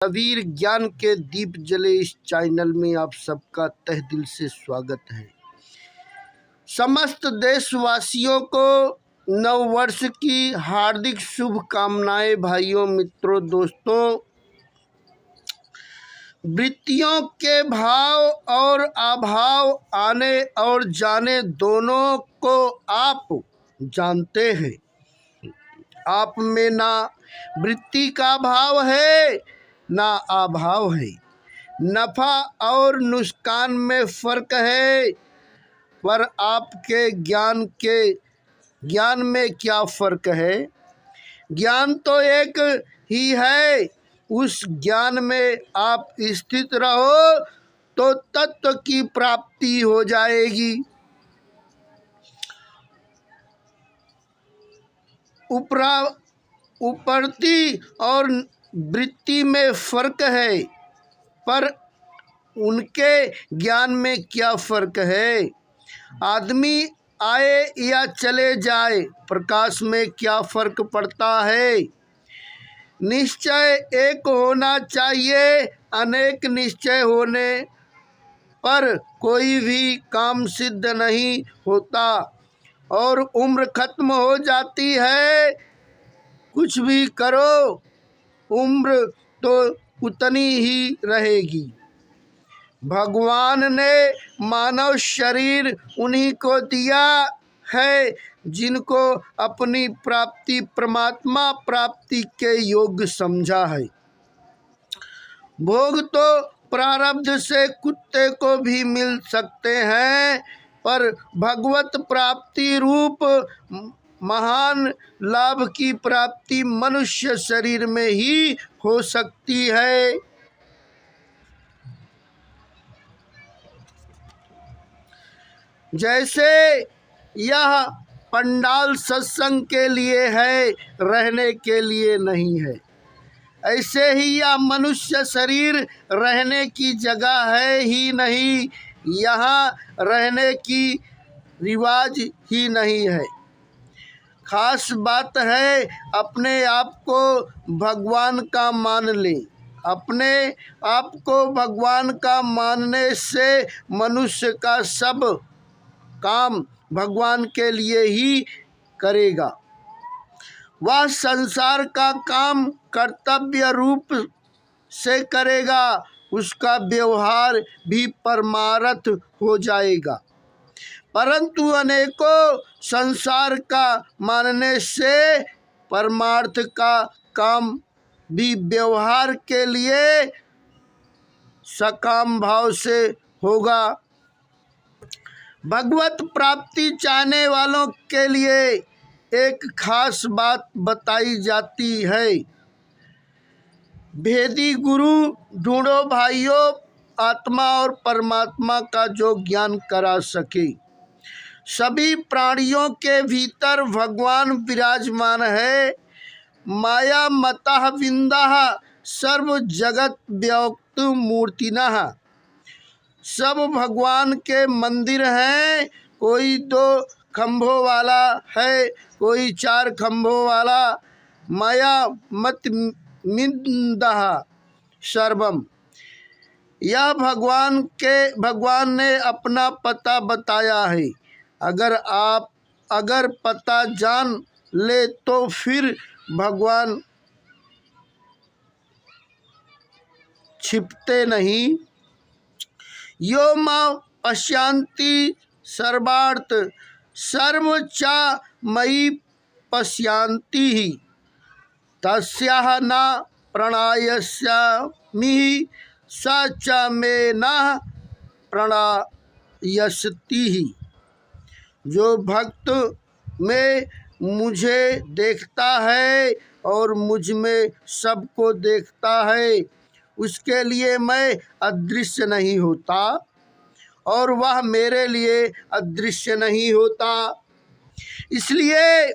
महावीर ज्ञान के दीप जले इस चैनल में आप सबका तहे दिल से स्वागत है। समस्त देशवासियों को नव वर्ष की हार्दिक शुभकामनाएं। भाइयों, मित्रों, दोस्तों, वृत्तियों के भाव और अभाव आने और जाने दोनों को आप जानते हैं। आप में ना वृत्ति का भाव है ना अभाव है। नफा और नुकसान में फर्क है, पर आपके ज्ञान में क्या फर्क है? ज्ञान तो एक ही है। उस ज्ञान में आप स्थित रहो तो तत्व की प्राप्ति हो जाएगी। उपरती और वृत्ति में फर्क है, पर उनके ज्ञान में क्या फर्क है? आदमी आए या चले जाए, प्रकाश में क्या फर्क पड़ता है? निश्चय एक होना चाहिए। अनेक निश्चय होने पर कोई भी काम सिद्ध नहीं होता और उम्र खत्म हो जाती है। कुछ भी करो, उम्र तो उतनी ही रहेगी। भगवान ने मानव शरीर उन्हीं को दिया है जिनको अपनी प्राप्ति परमात्मा प्राप्ति के योग्य समझा है। भोग तो प्रारब्ध से कुत्ते को भी मिल सकते हैं, पर भगवत प्राप्ति रूप महान लाभ की प्राप्ति मनुष्य शरीर में ही हो सकती है। जैसे यह पंडाल सत्संग के लिए है, रहने के लिए नहीं है, ऐसे ही यह मनुष्य शरीर रहने की जगह है ही नहीं। यहाँ रहने की रिवाज ही नहीं है। खास बात है, अपने आप को भगवान का मान लें। अपने आप को भगवान का मानने से मनुष्य का सब काम भगवान के लिए ही करेगा। वह संसार का काम कर्तव्य रूप से करेगा, उसका व्यवहार भी परमार्थ हो जाएगा। परंतु अनेकों संसार का मानने से परमार्थ का काम भी व्यवहार के लिए सकाम भाव से होगा। भगवत प्राप्ति चाहने वालों के लिए एक खास बात बताई जाती है। भेदी गुरु ढूंढो भाइयों, आत्मा और परमात्मा का जो ज्ञान करा सके। सभी प्राणियों के भीतर भगवान विराजमान है। माया मतः विंदः सर्व जगत व्योक्त मूर्तिनः। सब भगवान के मंदिर हैं। कोई 2 खम्भों वाला है, कोई 4 खम्भों वाला। माया मत मिंदः सर्वम। यह भगवान ने अपना पता बताया है। अगर पता जान ले तो फिर भगवान छिपते नहीं। यो मां पश्यन्ति सर्वार्थ सर्व च मयि पश्यन्ति ही तस्याह न प्रणयस्यामि स च मे न प्रणयस्ति ही। जो भक्त में मुझे देखता है और मुझ में सबको देखता है, उसके लिए मैं अदृश्य नहीं होता और वह मेरे लिए अदृश्य नहीं होता। इसलिए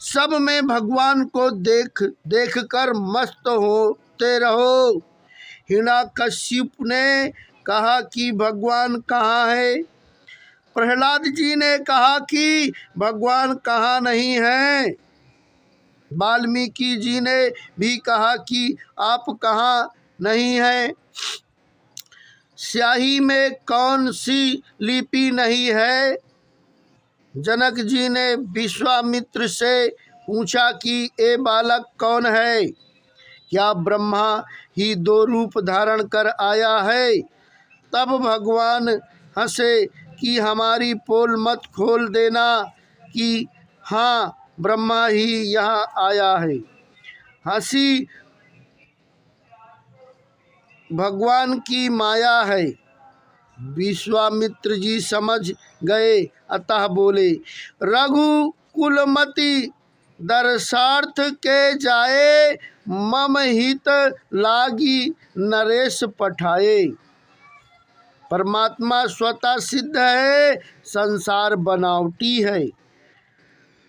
सब में भगवान को देख कर मस्त होते रहो। हिरण्यकश्यप ने कहा कि भगवान कहाँ है? प्रहलाद जी ने कहा कि भगवान कहाँ नहीं है? वाल्मीकि जी ने भी कहा कि आप कहाँ नहीं है, स्याही में कौन सी लिपि नहीं है। जनक जी ने विश्वामित्र से पूछा कि ए बालक कौन है, क्या ब्रह्मा ही दो रूप धारण कर आया है। तब भगवान हंसे कि हमारी पोल मत खोल देना कि हाँ ब्रह्मा ही यहाँ आया है। हंसी भगवान की माया है। विश्वामित्र जी समझ गए, अतः बोले, रघुकुलमति दर्शार्थ के जाए, मम हित लागी नरेश पठाए। परमात्मा स्वतः सिद्ध है, संसार बनावटी है,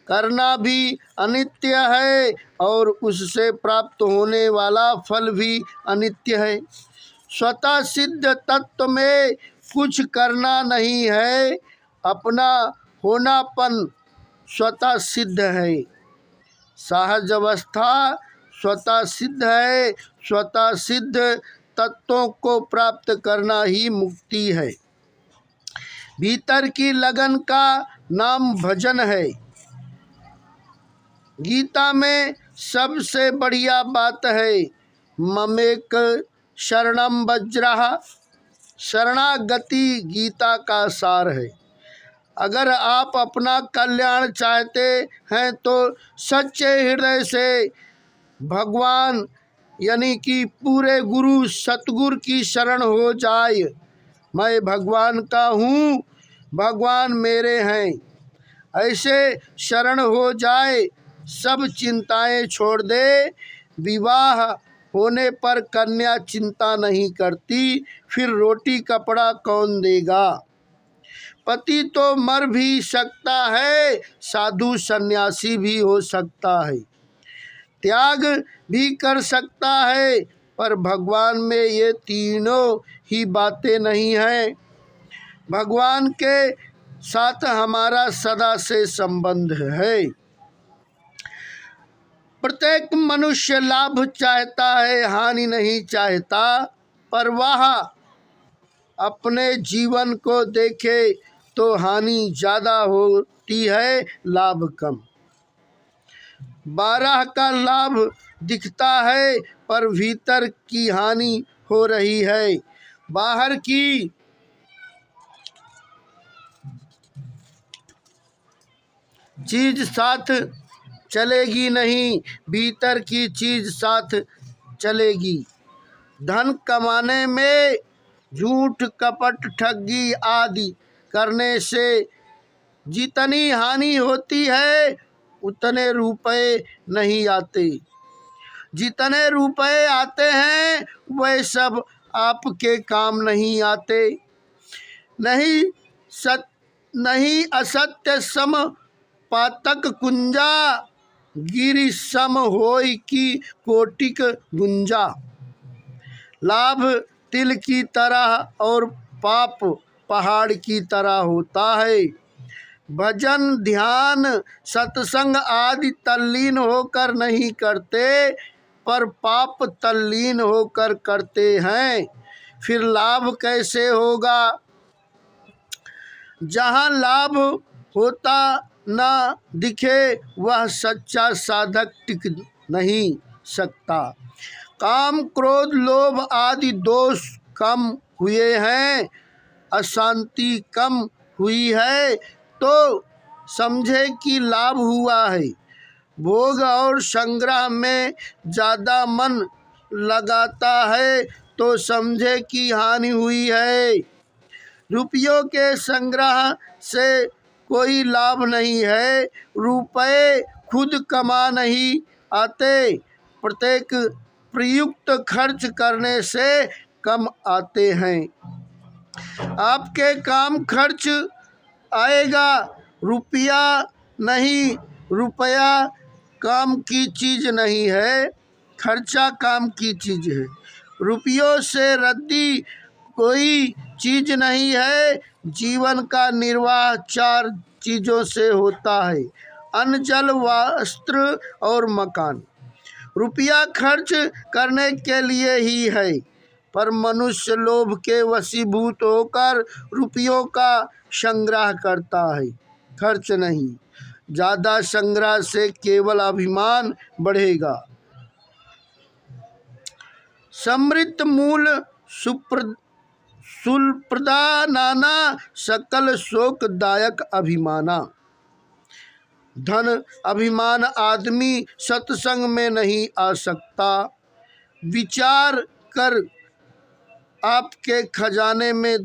करना भी अनित्य है और उससे प्राप्त होने वाला फल भी अनित्य है। स्वतः सिद्ध तत्व में कुछ करना नहीं है, अपना होनापन स्वतः सिद्ध है। सहज अवस्था स्वतः सिद्ध है, स्वतः सिद्ध तत्वों को प्राप्त करना ही मुक्ति है। भीतर की लगन का नाम भजन है। गीता में सबसे बढ़िया बात है, ममेक शरणम वज्रः, शरणागति गीता का सार है। अगर आप अपना कल्याण चाहते हैं तो सच्चे हृदय से भगवान यानी कि पूरे गुरु सतगुरु की शरण हो जाए। मैं भगवान का हूँ, भगवान मेरे हैं, ऐसे शरण हो जाए। सब चिंताएं छोड़ दे। विवाह होने पर कन्या चिंता नहीं करती, फिर रोटी कपड़ा कौन देगा। पति तो मर भी सकता है, साधु सन्यासी भी हो सकता है, त्याग भी कर सकता है, पर भगवान में ये तीनों ही बातें नहीं हैं। भगवान के साथ हमारा सदा से संबंध है। प्रत्येक मनुष्य लाभ चाहता है, हानि नहीं चाहता, पर वह अपने जीवन को देखे तो हानि ज़्यादा होती है, लाभ कम। 12 का लाभ दिखता है पर भीतर की हानि हो रही है। बाहर की चीज साथ चलेगी नहीं, भीतर की चीज साथ चलेगी। धन कमाने में झूठ कपट ठगी आदि करने से जितनी हानि होती है उतने रुपए नहीं आते। जितने रुपए आते हैं वह सब आपके काम नहीं आते। नहीं असत्य सम पातक कुंजा, गिरि सम होय की कोटिक गुंजा। लाभ तिल की तरह और पाप पहाड़ की तरह होता है। भजन ध्यान सत्संग आदि तल्लीन होकर नहीं करते, पर पाप तल्लीन होकर करते हैं, फिर लाभ कैसे होगा। जहाँ लाभ होता ना दिखे वह सच्चा साधक टिक नहीं सकता। काम क्रोध लोभ आदि दोष कम हुए हैं, अशांति कम हुई है तो समझे कि लाभ हुआ है। भोग और संग्रह में ज़्यादा मन लगाता है तो समझे कि हानि हुई है। रुपयों के संग्रह से कोई लाभ नहीं है, रुपए खुद कमा नहीं आते, प्रत्येक प्रयुक्त खर्च करने से कम आते हैं। आपके काम खर्च आएगा, रुपया नहीं। रुपया काम की चीज़ नहीं है, खर्चा काम की चीज़ है। रुपयों से रद्दी कोई चीज़ नहीं है। जीवन का निर्वाह 4 चीज़ों से होता है, अन्न जल वस्त्र और मकान। रुपया खर्च करने के लिए ही है, पर मनुष्य लोभ के वशीभूत होकर रुपयों का संग्रह करता है, खर्च नहीं। ज़्यादा संग्रह से केवल अभिमान बढ़ेगा। समृद्ध मूल सुप्रदा नाना सकल शोकदायक अभिमाना। धन अभिमान आदमी सत्संग में नहीं आ सकता। विचार कर आपके खजाने में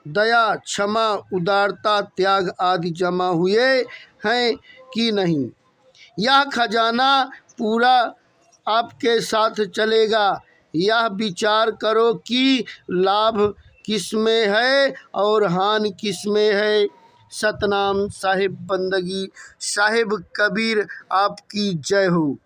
दया, क्षमा, उदारता, त्याग आदि जमा हुए हैं कि नहीं। यह खजाना पूरा आपके साथ चलेगा। यह विचार करो कि लाभ किस में है और हानि किस में है। सतनाम साहिब बंदगी साहिब कबीर आपकी जय हो।